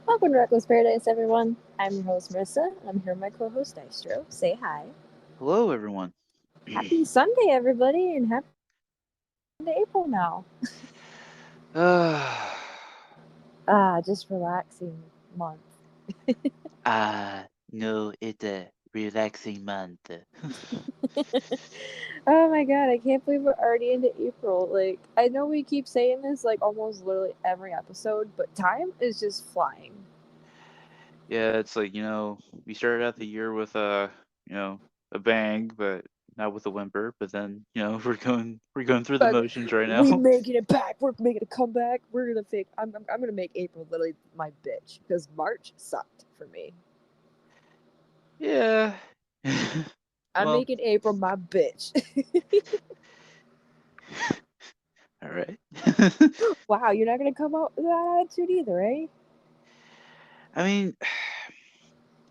Welcome to Reckless Paradise, everyone. I'm your host, Marissa, and I'm here with my co-host, Dystro. Say hi. Hello, everyone. Happy Sunday, everybody, and happy into April now. uh, Just relaxing month. no, it's a relaxing month. Oh my god, I can't believe we're already into April. Like, I know we keep saying this like almost literally every episode, but time is just flying. Yeah, it's like, we started out the year with a bang, but not with a whimper, but then, we're going through the But motions right we now. making it back. We're making a comeback. We're gonna fake. I'm gonna make April literally my bitch because March sucked for me. Yeah. I'm Well, making April my bitch. all right. Wow, you're not gonna come out with that attitude either, eh? I mean,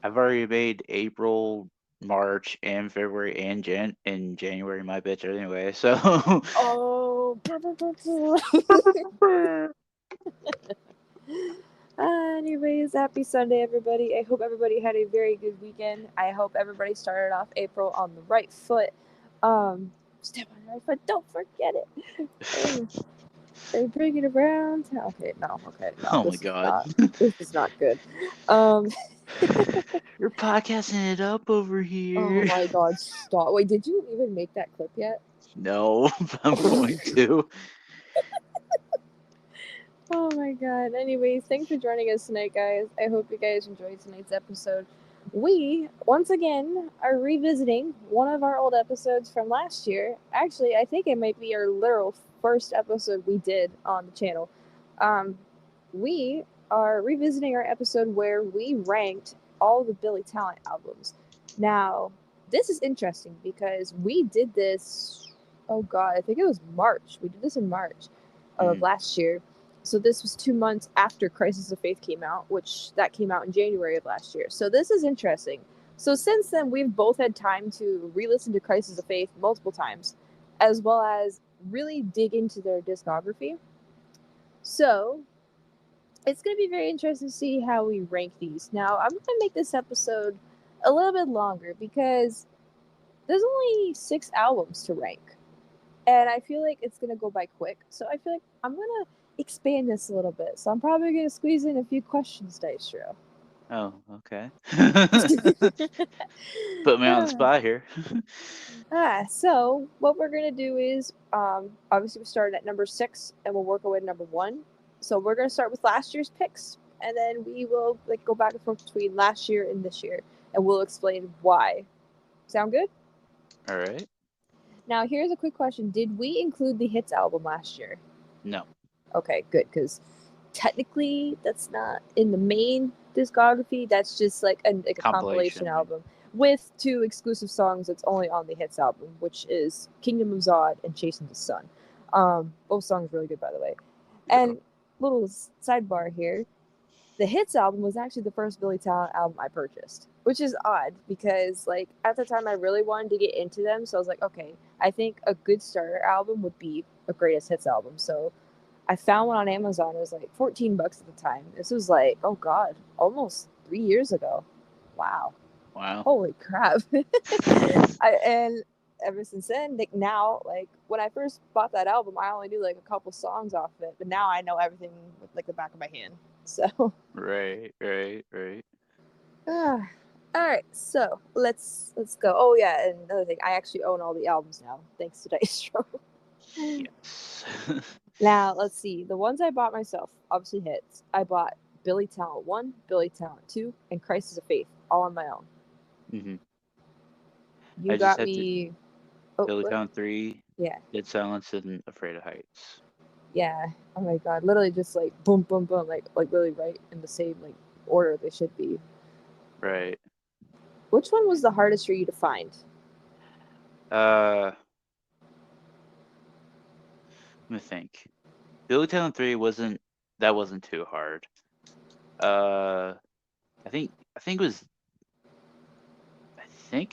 I've already made April, March, and February and January my bitch anyway, so Oh. Anyways, happy Sunday, everybody. I hope everybody had a very good weekend. I hope everybody started off April on the right foot. Step on the right foot. Don't forget it. They bring it around. Okay, no. Okay, no. oh my This is god. not. This is not good. Um. You're podcasting it up over Oh here. my God! Stop. Wait, did you even make that clip yet? No, I'm going to. Oh my god. Anyways, thanks for joining us tonight, guys. I hope you guys enjoyed tonight's episode. We, once again, are revisiting one of our old episodes from last year. Actually, I think it might be our literal first episode we did on the channel. Um, we are revisiting our episode where we ranked all the Billy Talent albums. Now, this is interesting because we did this, oh god, I think it was March. We did this in March of Mm, last year. So this was 2 months after Crisis of Faith came out, which that came out in January of last year. So this is interesting. So since then, we've both had time to re-listen to Crisis of Faith multiple times, as well as really dig into their discography. So it's going to be very interesting to see how we rank these. Now, I'm going to make this episode a little bit longer because there's only 6 albums to rank, and I feel like it's gonna go by quick. So I feel like I'm gonna expand this a little bit. So I'm probably gonna squeeze in a few questions, Dystro. oh, okay. Put me on the spot here. So what we're gonna do is, obviously we're starting at number 6, and we'll work our way to number 1. So we're gonna start with last year's picks, and then we will like go back and forth between last year and this year, and we'll explain why. Sound good? All right. Now here's a quick question: did we include the hits album last year? No. Okay, good, because technically that's not in the main discography. That's just like a compilation Compilation. album with 2 exclusive songs that's only on the hits album, which is Kingdom of Zod and Chasing the Sun. Both songs really good, by the way. Yeah. And little sidebar here: the hits album was actually the first Billy Talent album I purchased, which is odd because like at the time I really wanted to get into them, so I was like, okay, I think a good starter album would be a greatest hits album. So I found one on Amazon. It was like $14 at the time. This was like, oh god, almost 3 years ago. Wow, Wow. holy crap! And ever since then, like now, like when I first bought that album, I only knew like a couple songs off of it, but now I know everything with like the back of my hand. So, Right, right, right. all right. So let's go. Oh yeah, and another thing, I actually own all the albums now, thanks to Dystro. Yes. Now, let's see. The ones I bought myself, obviously hits. I bought Billy Talent 1, Billy Talent 2, and Crisis of Faith, all on my own. hmm You I just got had to me. Oh, Billy what? Town 3, Yeah. Dead Silence, and Afraid of Heights. Yeah. Oh my god. Literally just like boom, boom, boom. Like really right in the same like order they should be. Right. Which one was the hardest for you to find? Uh, Let me think. Billy Town 3 wasn't too hard. Uh, I think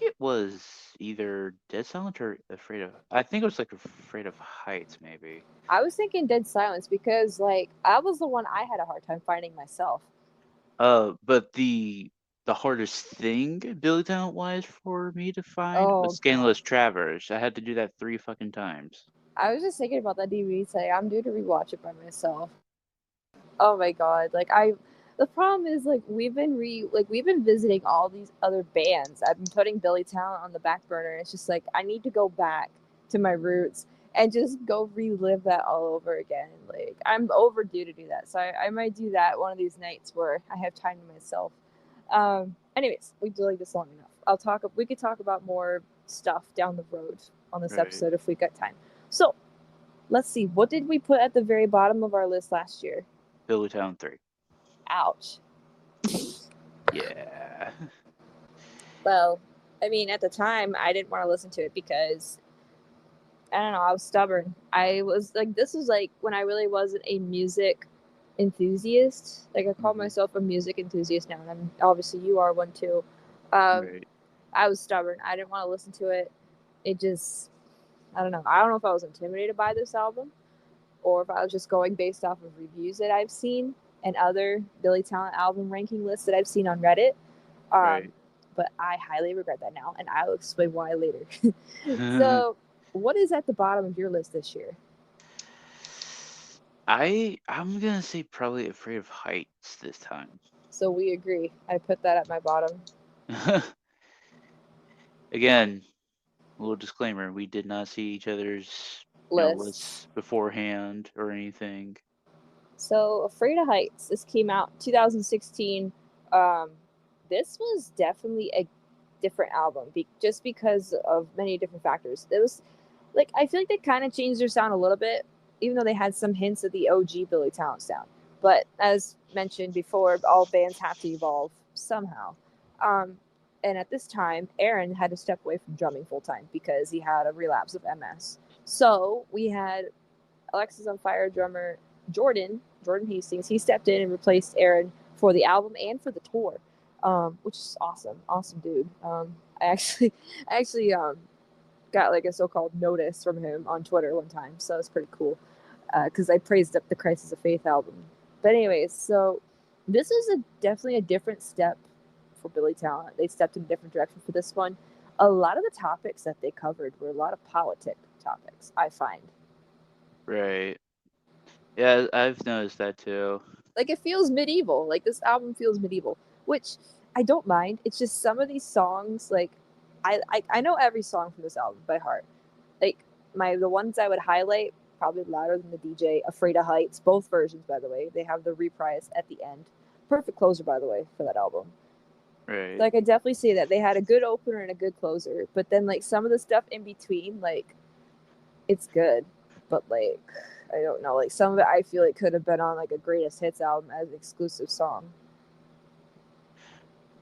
it was either Dead Silent or Afraid of. I think it was like Afraid of Heights, maybe. I was thinking Dead Silence because like I was the one I had a hard time finding myself. But the hardest thing Billy Talent wise for me to find was Oh god. Scandalous Travers. I had to do that 3 fucking times. I was just thinking about that DVD today. I'm due to rewatch it by myself. Oh my god. The problem is we've been visiting all these other bands. I've been putting Billy Talent on the back burner. It's just like I need to go back to my roots and just go relive that all over again. Like I'm overdue to do that. So I might do that one of these nights where I have time to myself. Anyways, we delayed this long enough. We could talk about more stuff down the road on this Right. episode if we got time. So let's see. What did we put at the very bottom of our list last year? Billy Talent 3. Ouch. Yeah. Well, I mean, at the time, I didn't want to listen to it because I don't know. I was stubborn. I was like, this was like when I really wasn't a music enthusiast. Like I call Hmm. myself a music enthusiast now, and I'm obviously you are one too. Um, Right. I was stubborn. I didn't want to listen to it. It just, I don't know. I don't know if I was intimidated by this album or if I was just going based off of reviews that I've seen and other Billy Talent album ranking lists that I've seen on Reddit. Um, Right. but I highly regret that now, and I'll explain why later. So, what is at the bottom of your list this year? I'm gonna say probably Afraid of Heights this time. So we agree. I put that at my bottom Again, a little disclaimer: we did not see each other's, list. lists beforehand or anything. So, Afraid of Heights. This came out 2016. Um, this was definitely a different album, just because of many different factors. It was like I feel like they kind of changed their sound a little bit, even though they had some hints of the OG Billy Talent sound. But as mentioned before, all bands have to evolve somehow. Um, and at this time, Aaron had to step away from drumming full time because he had a relapse of MS. So we had Alexis on Fire drummer Jordan Hastings. He stepped in and replaced Aaron for the album and for the tour, which is awesome dude. I actually, I actually got like a so-called notice from him on Twitter one time, so it's pretty cool because I praised up the Crisis of Faith album. But anyways, so this is definitely a different step for Billy Talent. They stepped in a different direction for this one. A lot of the topics that they covered were a lot of politic topics. I find Right. Yeah, I've noticed that too. like it feels medieval. Like this album feels medieval, which I don't mind. It's just some of these songs, like I know every song from this album by heart. Like the ones I would highlight probably louder than the DJ. Afraid of Heights, both versions by the way. They have the reprise at the end. Perfect closer by the way for that album. So Right. I could definitely say that they had a good opener and a good closer, but then like some of the stuff in between, like it's good, but like I don't know, like some of it I feel it could have been on like a greatest hits album as an exclusive song.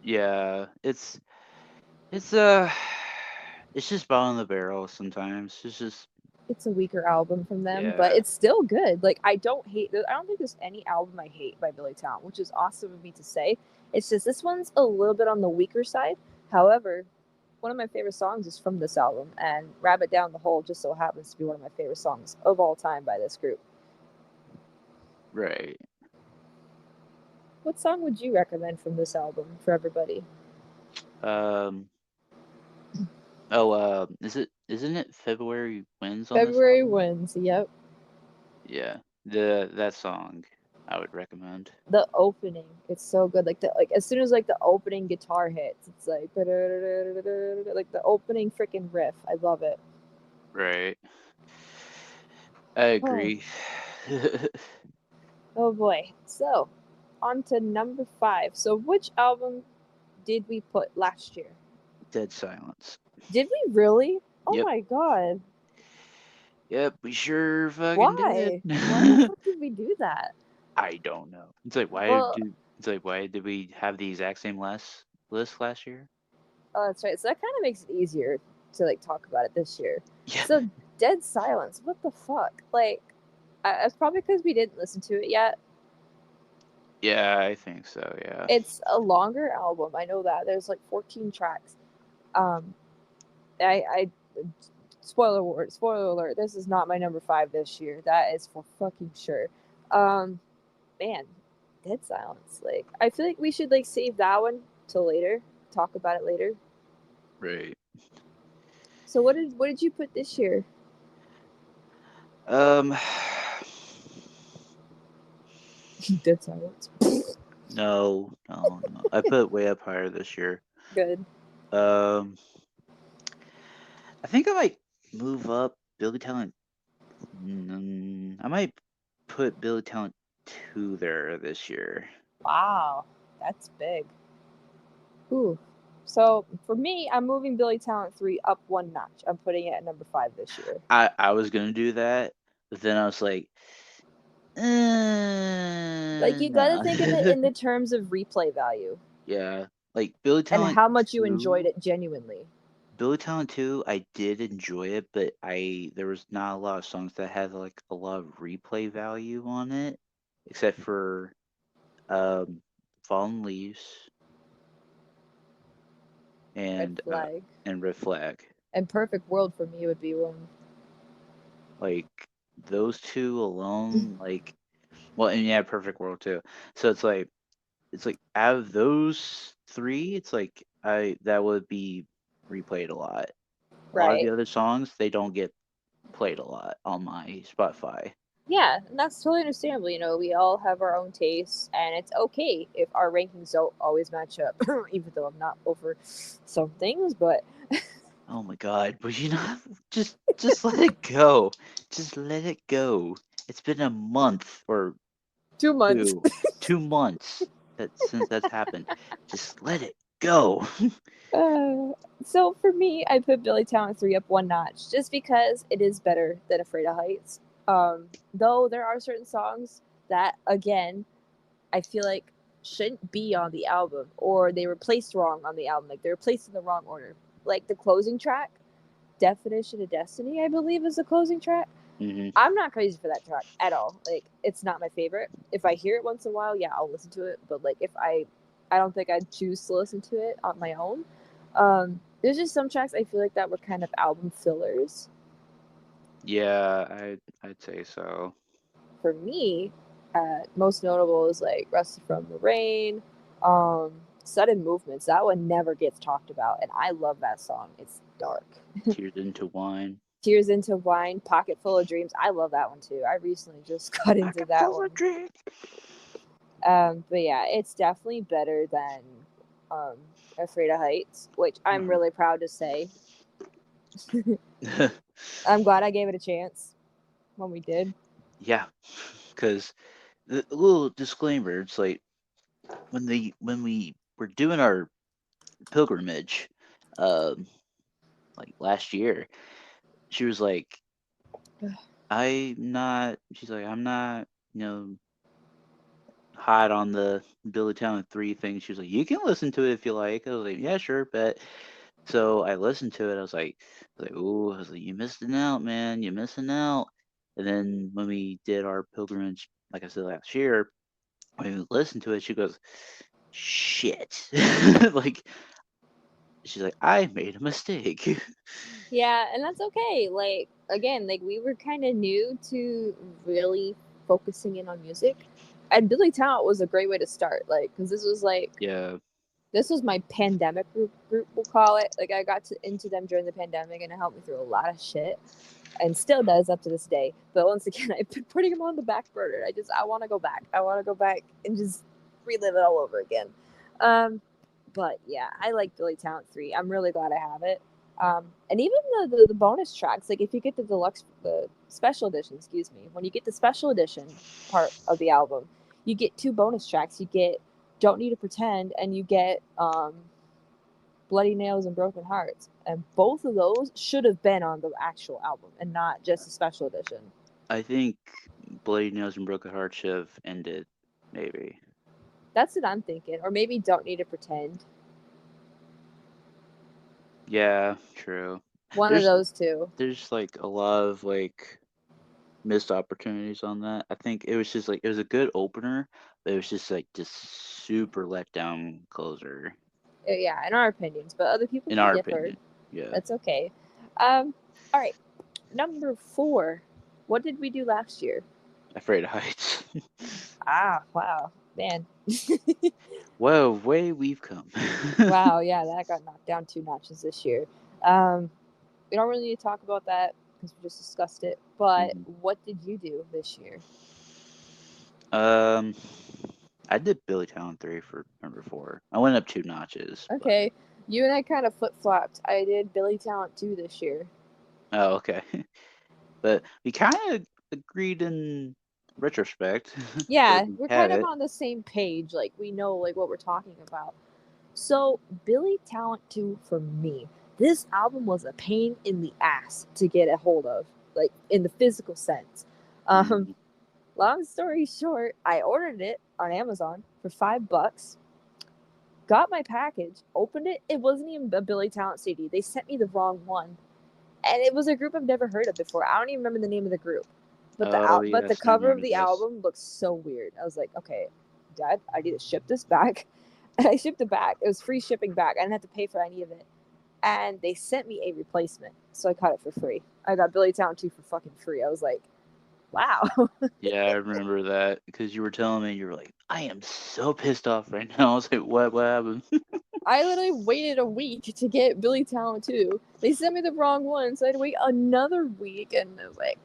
Yeah. It's it's just bottom of the barrel sometimes. It's just It's a weaker album from them, but yeah. it's still good. Like I don't hate. I don't think there's any album I hate by Billy Talent, which is awesome of me to say. It's just this one's a little bit on the weaker side. However, one of my favorite songs is from this album, and "Rabbit Down the Hole" just so happens to be one of my favorite songs of all time by this group. Right. What song would you recommend from this album for everybody? Um oh isn't it February Winds on this February album? Winds. Yep. Yeah. That song I would recommend. The opening, it's so good. Like as soon as like the opening guitar hits, it's like like the opening freaking riff. I love it. Right. I Oh, agree. oh boy. So, on to number 5. So, which album did we put last year? Dead silence. Did we really? Oh Yep. my god. Yep, we sure fucking did. Why? Why the fuck did we do that? I don't know. Well, It's like why did we have the exact same list last year? oh, that's right. So that kind of makes it easier to like talk about it this year. Yeah. So, Dead Silence. What the fuck? Like, it's probably because we didn't listen to it yet. Yeah, I think so, yeah. It's a longer album. I know that. There's like 14 tracks. Um, I spoiler alert. This is not my number 5 this year. That is for fucking sure. Um, man. Dead Silence. Like, I feel like we should like save that one till later. Talk about it later. Right. So what did you put this year? Um, Dead Silence. no. I put it way up higher this year. Good. Um, I think I might move up Billy Talent. I might put Billy Talent 2 there this year. Wow, that's big. Ooh. So for me, I'm moving Billy Talent 3 up one notch. I'm putting it at number 5 this year. I was gonna do that, but then I was like, Like, you gotta no. think of it in the terms of replay value Yeah, like Billy and Talent how much you enjoyed 2. it genuinely. Billy Talent 2, I did enjoy it, but there was not a lot of songs that had like a lot of replay value on it, except for um Fallen Leaves Red and Flag. Red Flag. And Perfect World for me would be one. Like those two alone, like well, and yeah, Perfect World too. So it's like out of those three, it's like I that would be replayed a lot. A lot of the Right. other songs, they don't get played a lot on my Spotify. Yeah, and that's totally understandable. You know, we all have our own tastes, and it's okay if our rankings don't always match up, even though I'm not over some things, but Oh my god, but just let it go. Just let it go. It's been a month or 2 months. two, 2 months since that's happened. Just let it go. Uh, so for me, I put Billy Talent 3 up one notch just because it is better than Afraid of Heights. Though there are certain songs that, again, I feel like shouldn't be on the album or they were placed wrong on the album. Like, they were placed in the wrong order. Like the closing track, Definition of Destiny, I believe, is the closing track. hmm I'm not crazy for that track at all. Like, it's not my favorite. If I hear it once in a while, yeah, I'll listen to it. But like, if I don't think I'd choose to listen to it on my own. There's just some tracks I feel like that were kind of album fillers. Yeah, I'd say so. For me, most notable is like Rusted from the Rain, Sudden Movements. That one never gets talked about, and I love that song. It's dark. Tears into Wine. Tears into Wine, Pocket Full of Dreams. I love that one too. I recently just got I into can that pull a one. drink. But yeah, it's definitely better than um, Afraid of Heights, which I'm Mhm. really proud to say. I'm glad I gave it a chance when we did. Yeah, because the little disclaimer, it's like when we were doing our pilgrimage, um, like last year, she was like, she's like, I'm not, hot on the Billy Talent 3 thing. She was like, you can listen to it if you like. I was like, yeah, sure, but so I listened to it. Ooh, I was like, you missing out, man. You're missing out. And then when we did our pilgrimage, like I said last year, when we listened to it, she goes, shit. Like, she's like, I made a mistake. Yeah, and that's okay. Like, again, like we were kind of new to really focusing in on music, and Billy Talent was a great way to start. Like, because Yeah. this was my pandemic group, we'll call it. Like, I got into them during the pandemic, and it helped me through a lot of shit, and still does up to this day. But once again, I've been putting them on the back burner. I want to go back. I want to go back and just relive it all over again. Um, but yeah, I like Billy Talent 3. I'm really glad I have it. And even the bonus tracks, like if you get the special edition, excuse me, when you get the special edition part of the album, you get two bonus tracks. You get Don't Need to Pretend, and you get Bloody Nails and Broken Hearts. And both of those should have been on the actual album and not just a special edition. I think Bloody Nose and Broken Heart should have ended, maybe. That's what I'm thinking. Or maybe Don't Need to Pretend. Yeah, true. One of There's those two. there's like a lot of like missed opportunities on that. I think it was just like it was a good opener, but it was just super let down closer, Yeah, in our opinions, but other people in can our differ. opinion. Yeah. That's okay. All right. Number 4. What did we do last year? Afraid of Heights. Ah, wow. Man. Whoa, way we've come. Wow, yeah, that got knocked down 2 notches this year. Um, we don't really need to talk about that because we just discussed it. But Mhm. what did you do this year? Um, I did Billy Talent 3 for number 4. I went up 2 notches, but Okay, you and I kind of flip flopped. I did Billy Talent 2 this year. oh, okay. But we kind of agreed in retrospect that Yeah, we we're had kind of it. on the same page. Like we know like what we're talking about. So Billy Talent 2 for me. This album was a pain in the ass to get a hold of, like in the physical sense. Um, Mhm. long story short, I ordered it on Amazon for $5. Got my package, opened it. It wasn't even a Billy Talent CD. They sent me the wrong one, and it was a group I've never heard of before. I don't even remember the name of the group, but Oh, but the yes, I cover of remember the this. album looks so weird. I was like, okay, Dad, I need to ship this back, and I shipped it back. It was free shipping back. I didn't have to pay for any of it, and they sent me a replacement, so I got it for free. I got Billy Talent 2 for fucking free. I was like, wow. Yeah, I remember that because you were telling me you were like, I am so pissed off right now. I was like, what happened? I literally waited a week to get Billy Talent 2. They sent me the wrong one, so I had to wait another week, and I was like,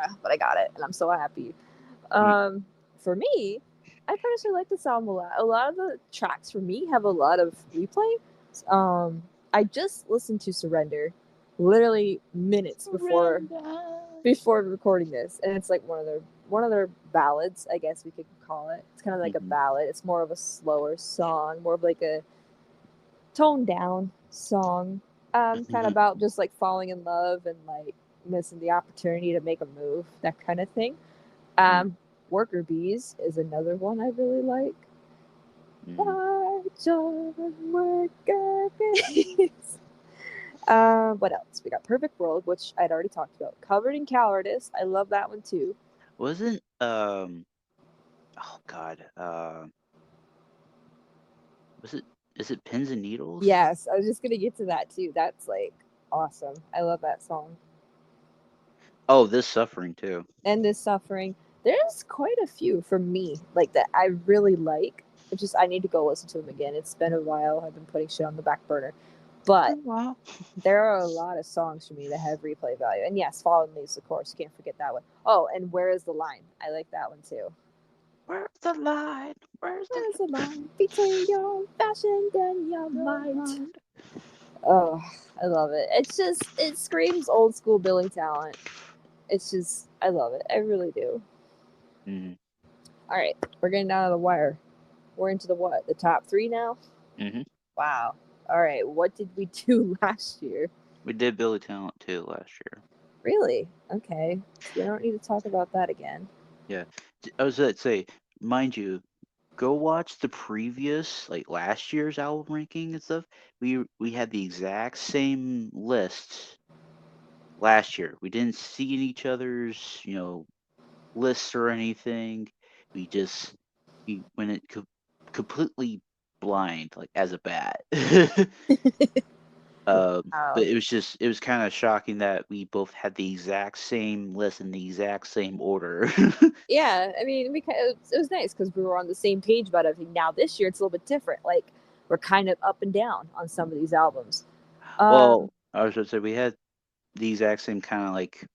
ugh, but I got it, and I'm so happy. Mm, For me, I personally like this album a lot. A lot of the tracks for me have a lot of replay. I just listened to Surrender, literally minutes Surrender. before recording this, and it's like one of their ballads, I guess we could call it. It's kind of like a Hmm. ballad. It's more of a slower song, more of like a toned down song. Kind of about just like falling in love and like missing the opportunity to make a move, that kind of thing. Um, Worker Bees is another one I really like. Mm. March on, Worker Bees. What else? We got Perfect World, which I'd already talked about. Covered in Cowardice. I love that one too. Wasn't oh God, was it is it Pins and Needles? Yes, I was just gonna get to that too. That's like awesome. I love that song. Oh, This Suffering too. And This Suffering. There's quite a few from me like that I really like. It's just I need to go listen to them again. It's been a while. I've been putting shit on the back burner. But Oh, wow. there are a lot of songs for me that have replay value. And yes, Fallen Leaves, of course. Can't forget that one. Oh, and Where is the Line? I like that one too. Where's the line? Where's the Where's the line between your fashion and your mind? line? Oh, I love it. It's just, it screams old school Billy Talent. It's just, I love it. I really do. Mm-hmm. All right, we're getting down to the wire. We're into the what? The top three now? Mm-hmm. Wow. All right, what did we do last year? We did Billy Talent too last year. Really? Okay. So we don't need to talk about that again. Yeah, I was gonna say, mind you, go watch the previous, like last year's album ranking and stuff. We had the exact same lists last year. We didn't see in each other's, lists or anything. We just we went it completely blind, like as a bat. But Wow. it was kind of shocking that we both had the exact same list in the exact same order. Yeah, I mean, it was nice because we were on the same page about everything. Now this year it's a little bit different. Like we're kind of up and down on some of these albums. Um, Well, I was gonna say we had the exact same kind of like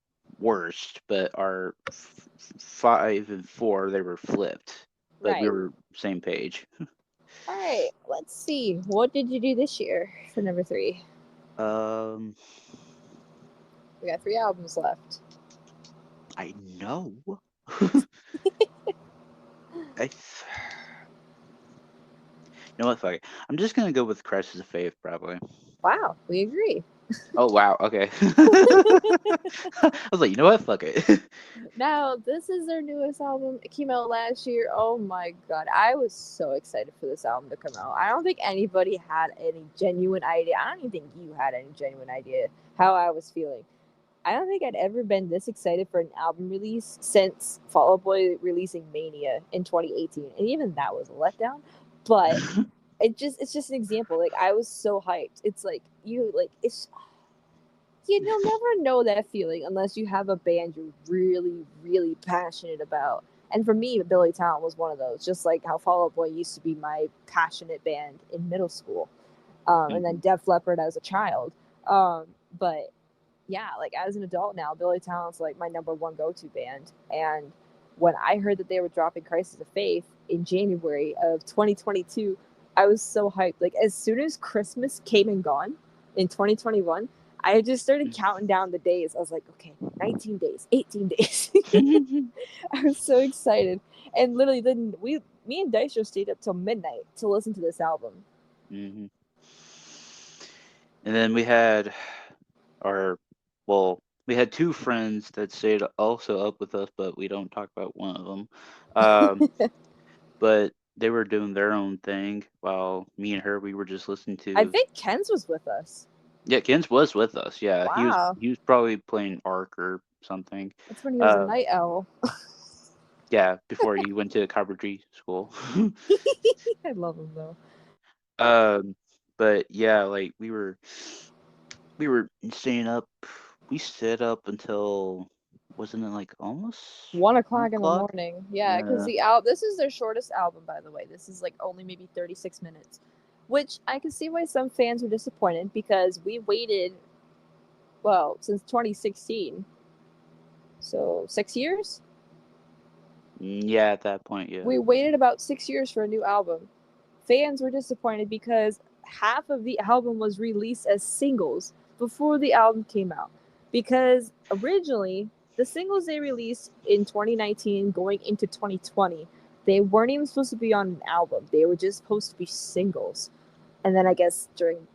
worst, but our 5 and 4 they were flipped, but we right. were same page. All right. Let's see. What did you do this year for number three? Um, We got three albums left. I know. I th- you know what? Fuck it. I'm just gonna go with Crisis of Faith, probably. Wow, we agree. Oh wow. Okay. I was like, you know what? Fuck it. Now, this is their newest album. It came out last year. Oh my god. I was so excited for this album to come out. I don't think anybody had any genuine idea. I don't even think you had any genuine idea how I was feeling. I don't think I'd ever been this excited for an album release since Fall Out Boy releasing Mania in 2018. And even that was a letdown. But it's just an example. Like I was so hyped. It's like you'll never know that feeling unless you have a band you're really, really passionate about. And for me, Billy Talent was one of those, just like how Fall Out Boy used to be my passionate band in middle school, and then Hmm. Def Leppard as a child. But yeah, like as an adult now, Billy Talent's like my number one go to band. And when I heard that they were dropping Crisis of Faith in January of 2022, I was so hyped. Like as soon as Christmas came and gone in 2021, I just started counting down the days. I was like, okay, 19 days, 18 days. I was so excited. And literally then me and Dystro stayed up till midnight to listen to this album. Hmm. And then we had our, well, we had two friends that stayed also up with us, but we don't talk about one of them. Um, but they were doing their own thing while me and her, we were just listening I to. think Ken's was with us. Yeah, Kens was with us. Yeah, he was Wow. he was probably playing Ark or something. That's when he was a Uh, night owl. yeah, before he went to carpentry school. I love him though. um, but yeah, like we were staying up. We stayed up until, wasn't it like almost 1 1 o'clock in the o'clock? morning. Yeah, because Yeah. the album. This is their shortest album, by the way. This is like only maybe 36 minutes, which I can see why some fans were disappointed because we waited, well, since 2016, so 6 years. Yeah, at that point, yeah. We waited about 6 years for a new album. Fans were disappointed because half of the album was released as singles before the album came out. Because originally, the singles they released in 2019 going into 2020, they weren't even supposed to be on an album. They were just supposed to be singles. And then I guess during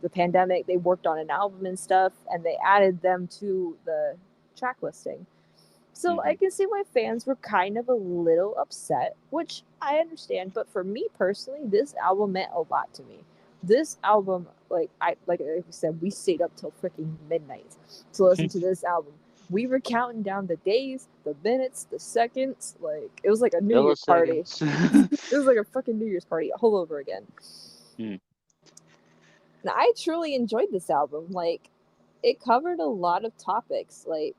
the pandemic, they worked on an album and stuff, and they added them to the track listing. So I Hmm. can see why fans were kind of a little upset, which I understand. But for me personally, this album meant a lot to me. This album, like I said, we stayed up till freaking midnight to listen to this album. We were counting down the days, the minutes, the seconds. Like it was like a New Year's party. Milliseconds. It was like a fucking New Year's party all over again. Hmm. And I truly enjoyed this album. Like it covered a lot of topics. Like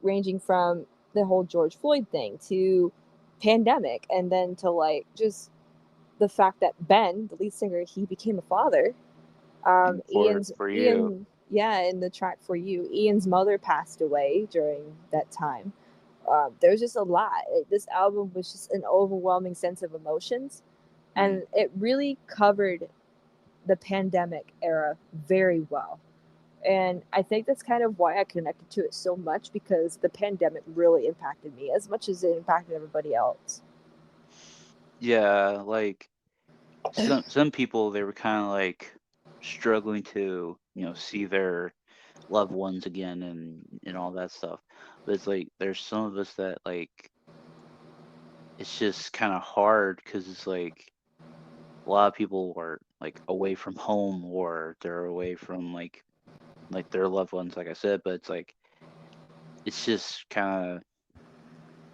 ranging from the whole George Floyd thing to pandemic and then to like just the fact that Ben, the lead singer, he became a father. And for you. Yeah, in the track For You, Ian's mother passed away during that time. There was just a lot. This album was just an overwhelming sense of emotions, Mm. and it really covered the pandemic era very well. And I think that's kind of why I connected to it so much because the pandemic really impacted me as much as it impacted everybody else. Yeah, like some people, they were kind of like struggling to, see their loved ones again and all that stuff. But it's like there's some of us that like it's just kind of hard because it's like a lot of people are like away from home, or they're away from like their loved ones, like I said. But it's like it's just kind of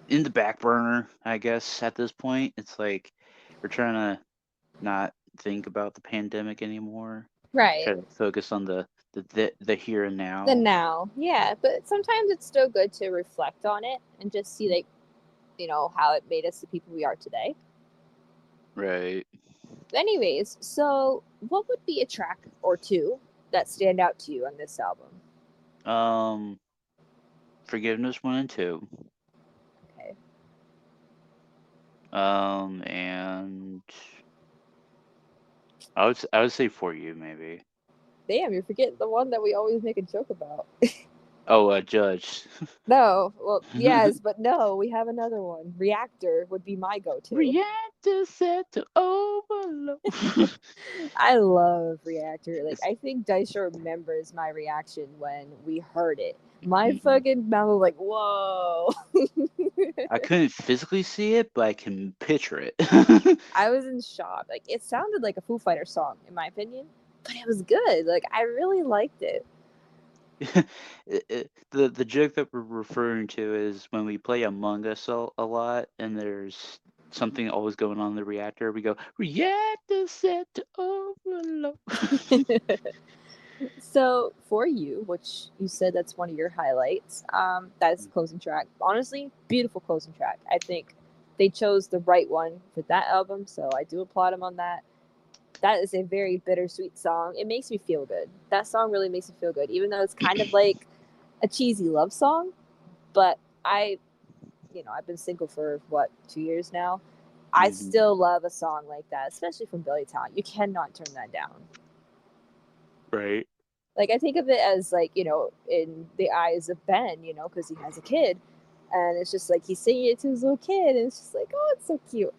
in the back burner, I guess. At this point, it's like we're trying to not think about the pandemic anymore. Right. Try to focus on the here and The now. now. Yeah, but sometimes it's still good to reflect on it and just see like, how it made us the people we are today. Right. Anyways, so what would be a track or two that stand out to you on this album? Um, Forgiveness 1 and 2. Okay. And I would say For You, maybe. Damn, you're forgetting the one that we always make a joke about. Oh, Judge. No, well, yes, but no, we have another one. Reactor would be my go-to. Reactor set to overload. I love Reactor. Like, It's, I think Dystro remembers my reaction when we heard it. My mm-mm. fucking mouth was like, whoa. I couldn't physically see it, but I can picture it. I was in shock. Like, it sounded like a Foo Fighter song, in my opinion, but it was good. Like, I really liked it. The joke that we're referring to is when we play Among Us a lot, and there's something always going on in the reactor. We go reactor set to overload. So for you, which you said that's one of your highlights, that is the closing track. Honestly, beautiful closing track. I think they chose the right one for that album, so I do applaud them on that. That is a very bittersweet song. It makes me feel good. That song really makes me feel good, even though it's kind of like a cheesy love song. But I've been single for what 2 years now. I Hmm. still love a song like that, especially from Billy Talent. You cannot turn that down. Right. Like I think of it as like in the eyes of Ben, because he has a kid, and it's just like he's singing it to his little kid, and it's just like, oh, it's so cute.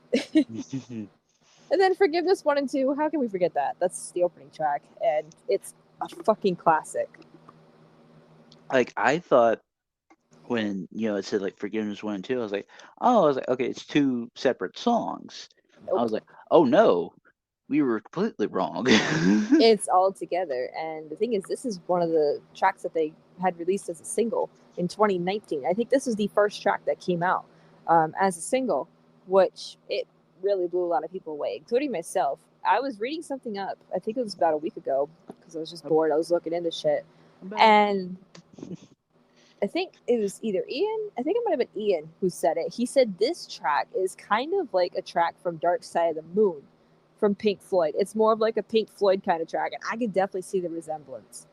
And then Forgiveness 1 and 2. How can we forget that? That's the opening track, and it's a fucking classic. Like I thought when it said like Forgiveness 1 and 2, I was like, okay, it's two separate songs. I Nope. was like, oh no, we were completely wrong. It's all together. And the thing is, this is one of the tracks that they had released as a single in 2019. I think this is the first track that came out as a single, which it really blew a lot of people away, including myself. I was reading something up, I think it was about a week ago, because I was just bored. I was looking into shit. About a week. And I think it was either Ian, I think it might have been Ian who said it. He said this track is kind of like a track from Dark Side of the Moon from Pink Floyd. It's more of like a Pink Floyd kind of track, and I could definitely see the resemblance.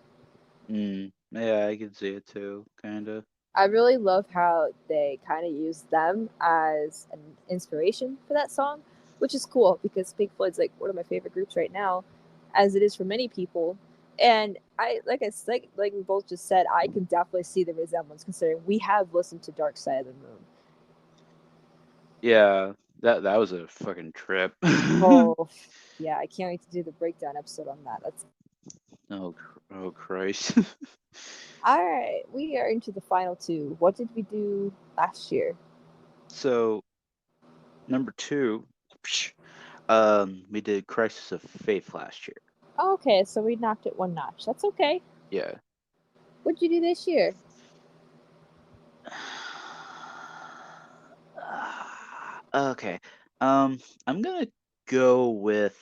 Yeah, I can see it too, kind of. I really love how they kind of use them as an inspiration for that song, which is cool because Pink Floyd's like one of my favorite groups right now, as it is for many people. And like we both just said, I can definitely see the resemblance considering we have listened to Dark Side of the Moon. Yeah, that was a fucking trip. Oh, yeah, I can't wait to do the breakdown episode on that. That's Oh Christ. all right. We are into the final two. What did we do last year? So number two, we did Crisis of Faith last year. Okay, so we knocked it one notch. That's okay. Yeah. What'd you do this year? Okay. I'm gonna go with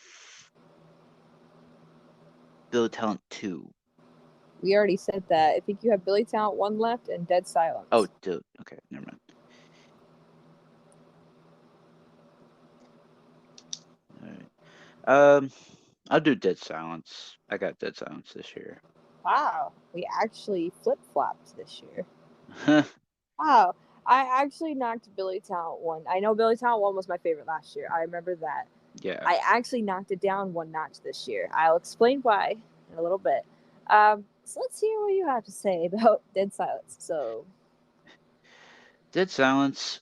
Billy Talent 2. We already said that. I think you have Billy Talent 1 left and Dead Oh, Silence. dude. Okay, never mind. All right. I'll do Dead Silence. I got Dead Silence this year. Wow, we actually flip flopped this year. Wow, I actually knocked Billy Talent 1. I know Billy Talent 1 was my favorite last year. I remember that. Yeah. I actually knocked it down one notch this year. I'll explain why in a little bit. So let's hear what you have to say about Dead Silence. So, Dead Silence.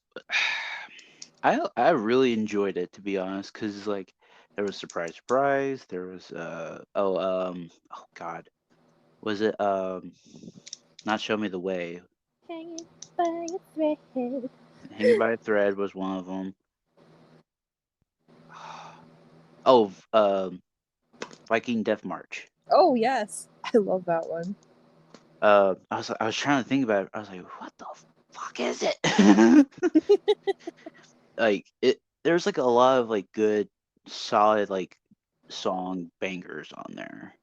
I really enjoyed it, to be honest, because like there was surprise. There was oh god, was it not Show Me the Way. hanging by a thread. Hanging by a Thread was one of them. Oh, Viking Death March. Oh, yes. I love that one. I was trying to think about it. I was like, what the fuck is it? Like it. There's like a lot of like good, solid like song bangers on there.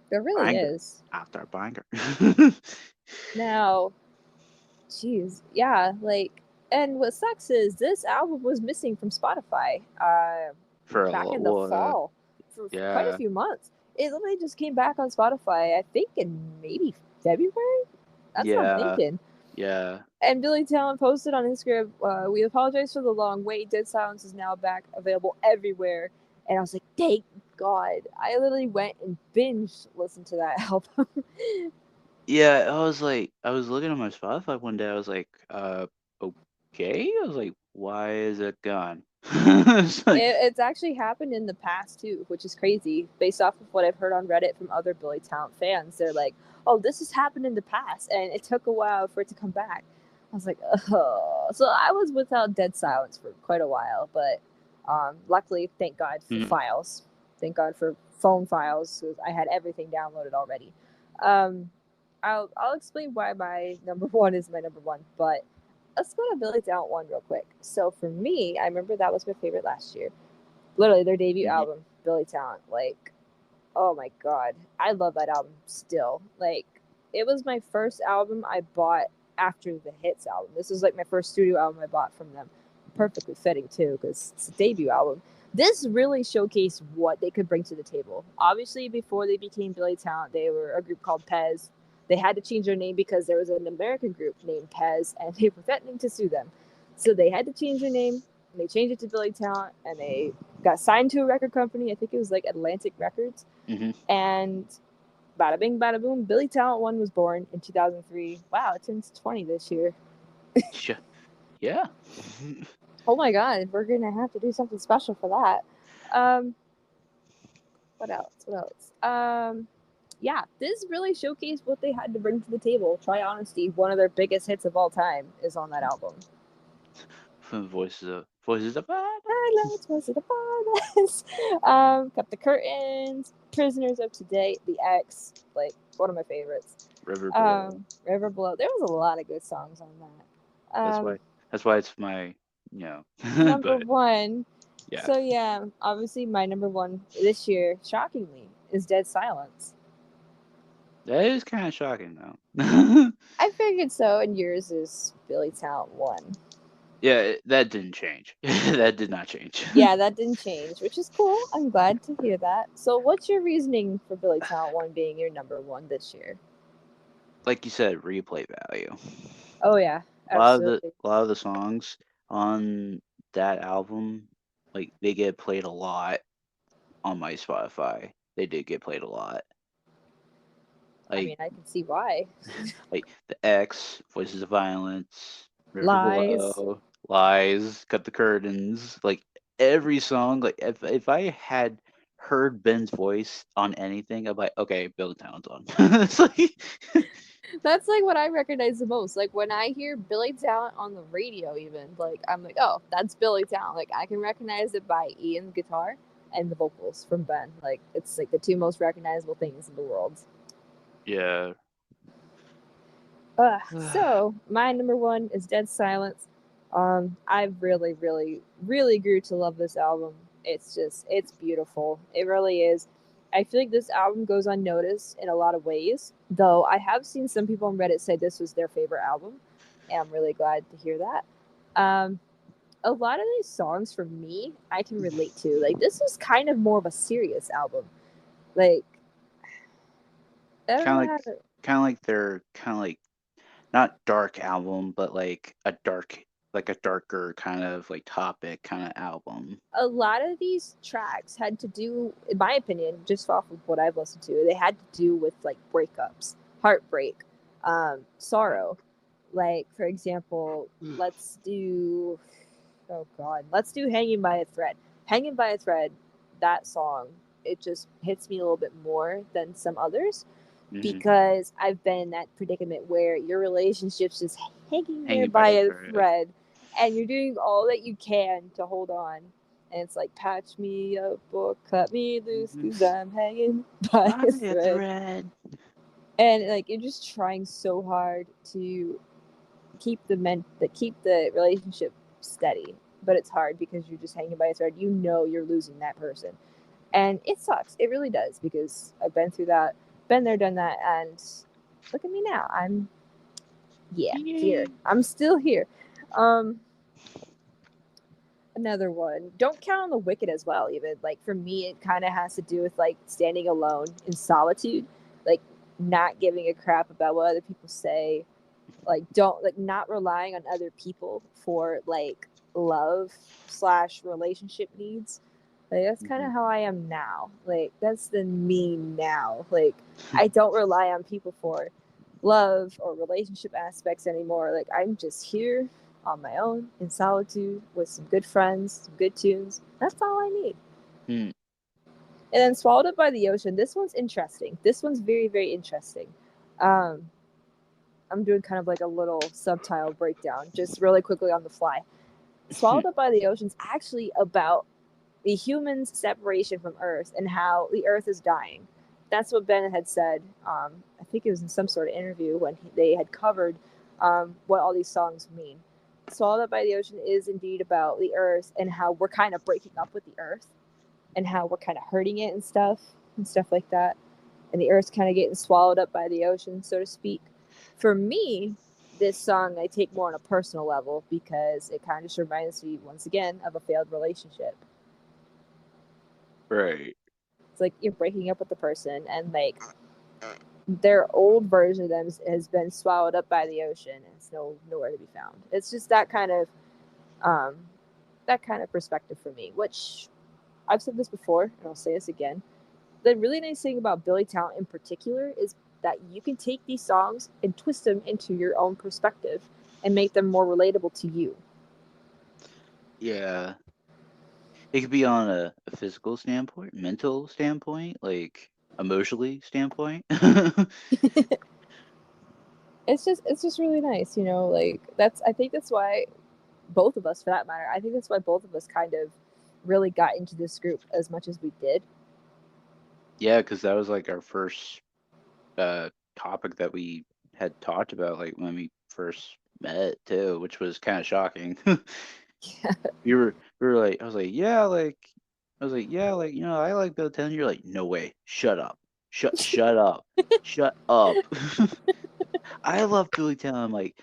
There really Banger is. after banger. Now, jeez, yeah, like, and what sucks is this album was missing from Spotify For a back in the lot. fall for quite a Yeah, few months. It literally just came back on Spotify, I think, in maybe February. That's what I'm yeah, thinking. yeah, And Billy Talent posted on Instagram, "We apologize for the long wait. Dead Silence is now back, available everywhere." And I was like, "Thank God!" I literally went and binge listened to that album. yeah. I was looking at my Spotify one day. I was like, okay. I was like, why is it gone? It's like, It's actually happened in the past too, which is crazy. Based off of what I've heard on Reddit from other Billy Talent fans, they're like, "Oh, this has happened in the past, and it took a while for it to come back." I was like, "Oh." So I was without Dead Silence for quite a while, but luckily, thank God for mhm. files. Thank God for phone files. Because I had everything downloaded already. Um, I'll explain why my number one is my number one, but let's go to Billy Talent 1 real quick. So for me, I remember that was my favorite last year. Literally their debut Mhm. album, Billy Talent. Like Oh my god, I love that album still. Like, it was my first album I bought after the Hits album. This was like my first studio album I bought from them. Perfectly fitting too, because it's a debut album. This really showcased what they could bring to the table. Obviously, before they became Billy Talent, they were a group called Pez. They had to change their name because there was an American group named Pez, and they were threatening to sue them. So they had to change their name. And they changed it to Billy Talent, and they got signed to a record company. I think it was like Atlantic Records, Hmm. and bada bing, bada boom, Billy Talent 1 was born in 2003. Wow, it turns 20 this year. Yeah. Oh my god, we're going to have to do something special for that. Um, what else? What else? Yeah, this really showcased what they had to bring to the table. Try Honesty, one of their biggest hits of all time, is on that album. Voices of Silence was it upon us? Cut the Curtains, Prisoners Up to Date, The X, like one of my favorites. River Below. River Below. There was a lot of good songs on that. That's why. That's why it's my, Number but one. yeah, So yeah, obviously my number one this year, shockingly, is Dead Silence. that is kind of shocking though. I figured so, and yours is Billy Talent 1. Yeah, that didn't change. That did not change. Yeah, that didn't change, which is cool. I'm glad to hear that. So, what's your reasoning for Billy Talent 1 being your number one this year? Like you said, replay value. Oh, yeah, absolutely. A lot of the songs on that album, like they get played a lot on my Spotify. They did get played a lot. I Like mean, I can see why. like the X, Voices of Violence, River Lies. Below, Lies, Cut the Curtains. Like every song, like if I had heard Ben's voice on anything, I'm like, okay, Bill Talent's on. It's like That's like what I recognize the most. Like when I hear Billy Talent on the radio, even like I'm like, oh, that's Billy Talent. Like I can recognize it by Ian's guitar and the vocals from Ben. Like it's like the two most recognizable things in the world. yeah. So my number one is Dead Silence. I've really, really, really grew to love this album. It's beautiful. It really is. I feel like this album goes unnoticed in a lot of ways, though I have seen some people on Reddit say this was their favorite album, and I'm really glad to hear that. Um, a lot of these songs for me, I can relate to. Like this was kind of more of a serious album. Like I don't kind of know like how to kind of like their kind of like not dark album, but like a darker kind of like topic kind of album. a lot of these tracks had to do, in my opinion, just off of what I've listened to, they had to do with like breakups, heartbreak, sorrow. Like, for example, let's do, oh God, let's do Hanging by a Thread. Hanging by a Thread, that song, it just hits me a little bit more than some others Hmm. because I've been in that predicament where your relationship's just hanging there Hanging by by a a thread. thread and you're doing all that you can to hold on. And it's like, patch me up or cut me loose because I'm hanging by By a a thread. thread. And like, you're just trying so hard to keep the relationship steady. But it's hard because you're just hanging by a thread. You know you're losing that person. And it sucks. It really does because I've been through that, been there, done that, and look at me now. I'm here. Yay. I'm still here. Um, another one. Don't count on the wicked as well. Even like for me, it kind of has to do with like standing alone in solitude, like not giving a crap about what other people say. Like don't like not relying on other people for like love slash relationship needs. Like that's kind Mhm. of how I am now. Like that's the me now. Like I don't rely on people for love or relationship aspects anymore. Like I'm just here on my own in solitude with some good friends, some good tunes. That's all I need. Hmm. And then Swallowed Up by the Ocean. This one's interesting. This one's very, very interesting. Um, I'm doing kind of like a little subtitle breakdown, just really quickly on the fly. Swallowed Up by the Ocean is actually about the humans' separation from Earth and how the Earth is dying. That's what Ben had said. I think it was in some sort of interview when they had covered what all these songs mean. Swallowed Up by the Ocean is indeed about the Earth and how we're kind of breaking up with the Earth and how we're kind of hurting it and stuff. and stuff like that. And the earth's kind of getting swallowed up by the ocean, so to speak. For me, this song I take more on a personal level because it kind of just reminds me, once again, of a failed relationship. Right. It's like you're breaking up with the person, and like their old version of them has been swallowed up by the ocean, and it's nowhere to be found. It's just um, that kind of perspective for me. Which I've said this before, and I'll say this again. The really nice thing about Billy Talent in particular is that you can take these songs and twist them into your own perspective and make them more relatable to you. Yeah. It could be on a physical standpoint, mental standpoint, like emotionally standpoint. It's just really nice, like that's I think that's why both of us for that matter, I think that's why both of us kind of really got into this group as much as we did. Yeah, because that was like our first topic that we had talked about, like when we first met too, which was kind of shocking. Yeah. We were like, I was like, yeah, like, I like Bill 10. You're like, no way, shut up, shut up, shut up. I love Billy Talent. I'm like,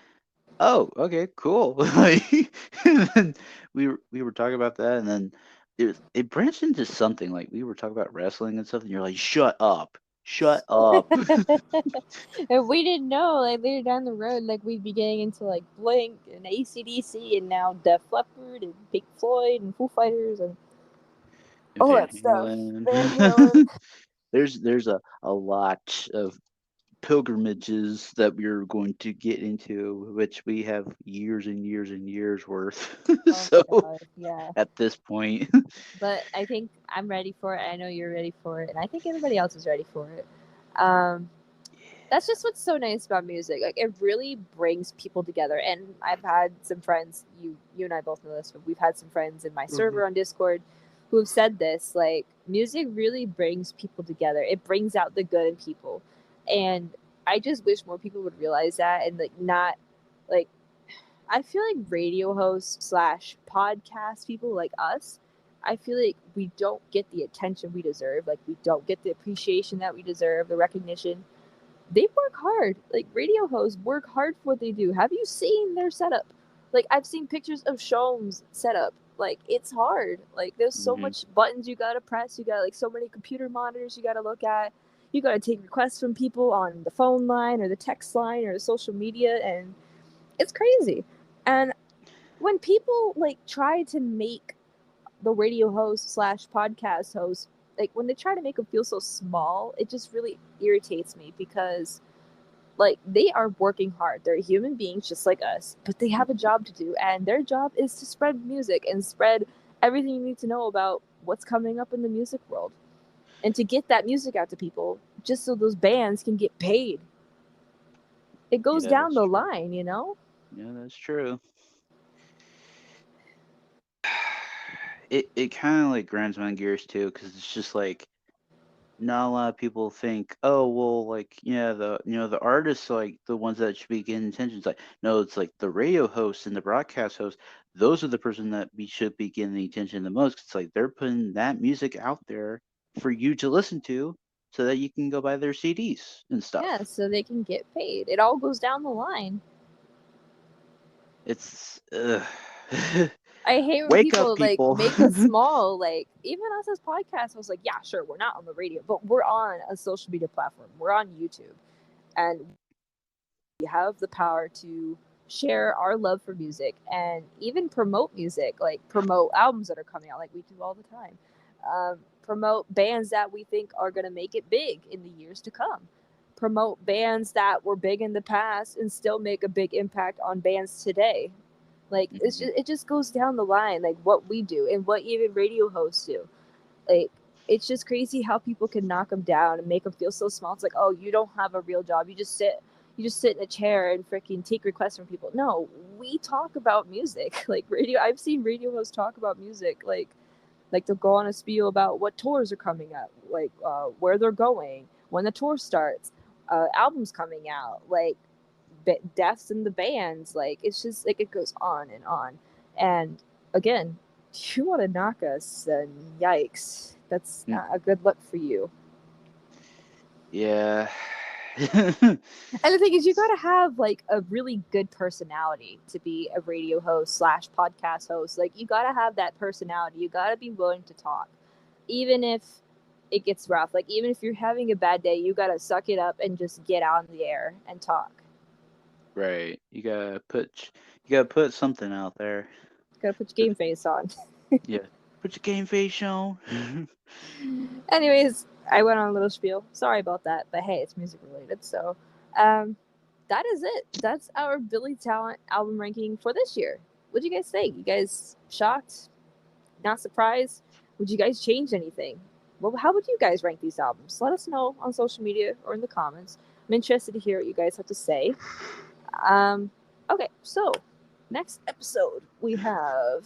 oh, okay, cool. Like, and then we were talking about that, and then it branched into something, like we were talking about wrestling and stuff, and you're like, shut up, shut up. And we didn't know, like later down the road, like we'd be getting into like Blink and ACDC and now Def Leppard and Pink Floyd and Foo Fighters and all Van that stuff. Halen. Van Halen. There's a lot of pilgrimages that we're going to get into, which we have years and years and years worth. Oh my So god, yeah. at this point, But I think I'm ready for it. I know you're ready for it, and I think everybody else is ready for it. Um, that's just what's so nice about music. Like it really brings people together. And I've had some friends, you and I both know this, but we've had some friends in my Mhm. server on Discord who have said this. Like music really brings people together. It brings out the good in people. And I just wish more people would realize that and like not like I feel like radio hosts slash podcast people like us, I feel like we don't get the attention we deserve. Like we don't get the appreciation that we deserve, the recognition. They work hard. Like radio hosts work hard for what they do. Have you seen their setup? Like I've seen pictures of Show's setup. Like it's hard. Like there's so Mhm. much buttons you gotta press. You got like so many computer monitors you gotta look at. You gotta take requests from people on the phone line or the text line or the social media, and it's crazy. And when people like try to make the radio host slash podcast host, like when they try to make them feel so small, it just really irritates me because like they are working hard. They're human beings just like us, but they have a job to do, and their job is to spread music and spread everything you need to know about what's coming up in the music world and to get that music out to people just so those bands can get paid. It goes Yeah, down that's the true. line. Yeah, that's true. It kind of like grinds my gears too, because it's just like not a lot of people think, oh well, like yeah, the artists are, like the ones that should be getting attention. It's like no, it's like the radio hosts and the broadcast hosts. Those are the person that we should be getting the attention the most. 'Cause it's like they're putting that music out there for you to listen to, so that you can go buy their CDs and Yeah, stuff. so they can get paid. It all goes down the line. It's I hate when wake up, people like people. make us small. Like even us as podcasts, I was like, yeah, sure, we're not on the radio, but we're on a social media platform. We're on YouTube, and we have the power to share our love for music and even promote music, like promote albums that are coming out, like we do all the time. Promote bands that we think are going to make it big in the years to come. Promote bands that were big in the past and still make a big impact on bands today. Like Mhm. it just goes down the line, like what we do and what even radio hosts do. Like it's just crazy how people can knock them down and make them feel so small. It's like, oh, you don't have a real job. You just sit in a chair and freaking take requests from people. No, we talk about music. Like radio, I've seen radio hosts talk about music. Like they'll go on a spiel about what tours are coming up, like where they're going, when the tour starts, albums coming out, like deaths in the bands. Like it's just like it goes on and on. And again, you want to knock us, then yikes, that's Mm. not a good look for you. Yeah. And the thing is, you gotta have like a really good personality to be a radio host slash podcast host. Like, you gotta have that personality. You gotta be willing to talk, even if it gets rough. Like, even if you're having a bad day, you gotta suck it up and just get out in the air and talk. Right. You gotta put something out there. Gotta put your game face on. Yeah. Put your game face on. Anyways, I went on a little spiel. Sorry about that, but hey, it's music related. So, um, that is it. That's our Billy Talent album ranking for this year. What do you guys think? You guys shocked? Not surprised? Would you guys change anything? Well, how would you guys rank these albums? Let us know on social media or in the comments. I'm interested to hear what you guys have to say. Um, okay, so next episode we have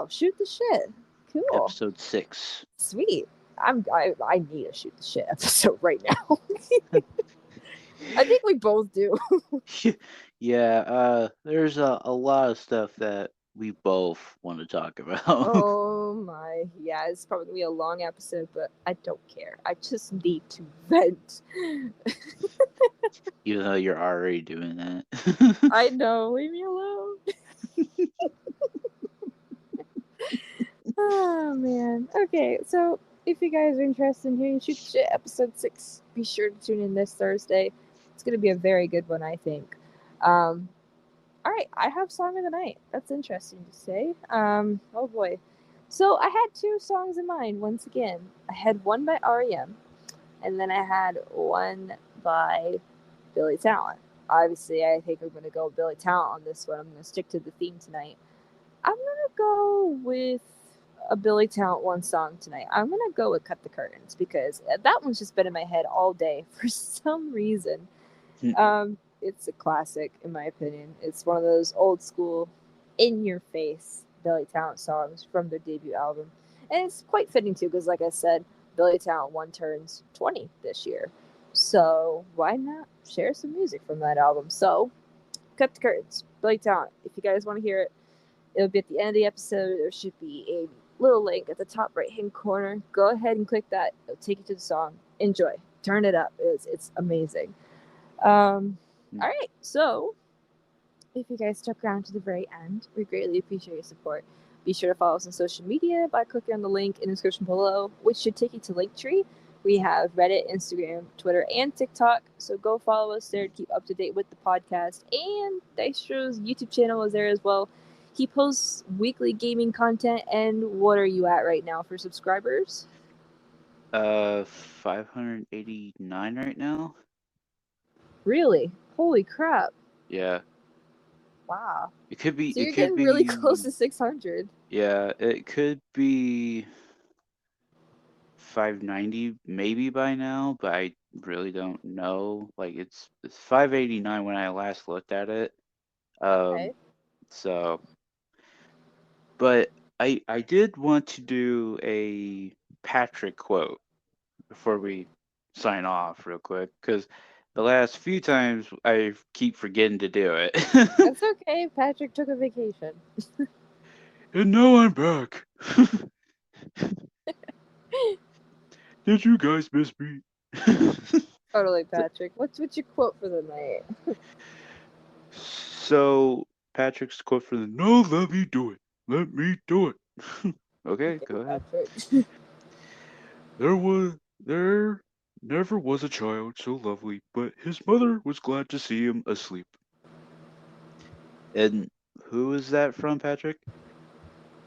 shoot the shit. Cool, Episode 6. sweet. I need a shoot the shit episode right now. I think we both do. Yeah, there's a lot of stuff that we both want to talk about. Oh my, yeah, it's probably gonna be a long episode, but I don't care. I just need to vent. Even though you're already doing that. I know, leave me alone. Oh man. Okay, so if you guys are interested in hearing Shoot the Shit episode 6, be sure to tune in this Thursday. It's gonna be a very good one, I think. All right, I have song of the night. That's interesting to say. Oh boy. So I had two songs in mind once again. I had one by REM, and then I had one by Billy Talent. Obviously, I think I'm gonna go with Billy Talent on this one. I'm gonna stick to the theme tonight. I'm gonna go with a Billy Talent one song tonight. I'm gonna go with "Cut the Curtains" because that one's just been in my head all day for some reason. It's a classic in my opinion. It's one of those old school, in your face Billy Talent songs from their debut album, and it's quite fitting too because, like I said, Billy Talent one turns 20 this year, so why not share some music from that album? So, "Cut the Curtains," Billy Talent. If you guys want to hear it, it'll be at the end of the episode. There should be a little link at the top right hand corner. Go ahead and click that. It'll take you to the song. Enjoy. Turn it up. It's amazing. All right, so if you guys stuck around to the very end, we greatly appreciate your support. Be sure to follow us on social media by clicking on the link in the description below, which should take you to Linktree. We have Reddit, Instagram, Twitter, and TikTok, so go follow us there to keep up to date with the podcast. And Dystro's YouTube channel is there as well. He posts weekly gaming content. And what are you at right now for subscribers? 589 right now. Really? Holy crap. Yeah. Wow. It could be. So It you're could getting really close be. to 600. Yeah. It could be 590 maybe by now, but I really don't know. Like it's 589 when I last looked at it. Okay. So, but I did want to do a Patrick quote before we sign off real quick because the last few times I keep forgetting to do it. That's okay. Patrick took a vacation. And now I'm back. Did you guys miss me? Totally, Patrick. What's your quote for the night? So Patrick's quote for the no, let me do it. Let me do it. Okay, Okay, go ahead. Patrick. There never was a child so lovely, but his mother was glad to see him asleep. And who is that from, Patrick?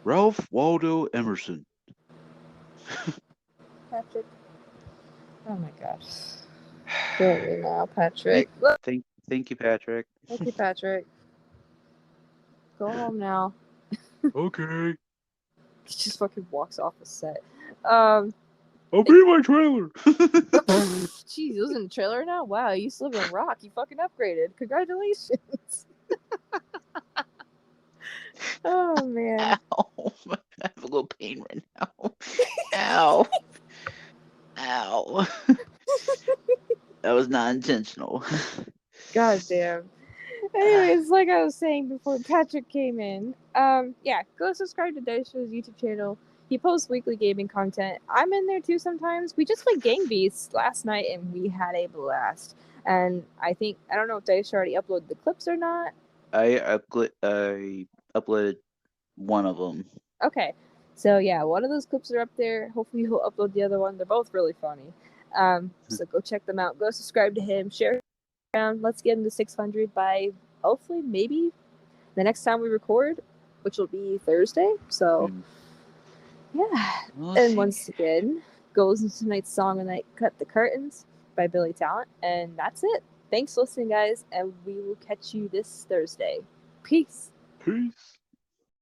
Ralph Waldo Emerson. Patrick. Oh my gosh. Kill me now, Patrick. Thank you, Patrick. Thank you, Patrick. Go home now. Okay. He just fucking walks off the set. I'll be in my trailer. Jeez, you was in a trailer now? Wow, you used to live in a rock. You fucking upgraded. Congratulations. Oh man. Ow. I have a little pain right now. Ow. Ow. That was not intentional. God damn. Anyways, like I was saying before Patrick came in, yeah, go subscribe to Dystro's YouTube channel. He posts weekly gaming content. I'm in there too sometimes. We just played Gang Beasts last night and we had a blast. And I don't know if Dice already uploaded the clips or not. I uploaded one of them. Okay. So yeah, one of those clips are up there. Hopefully he'll upload the other one. They're both really funny. So go check them out. Go subscribe to him. Share around. Let's get him to 600 by hopefully maybe the next time we record, which will be Thursday. So yeah. We'll And see. once again, goes into tonight's song and I Cut the Curtains by Billy Talent. And that's it. Thanks for listening, guys, and we will catch you this Thursday. Peace. Peace.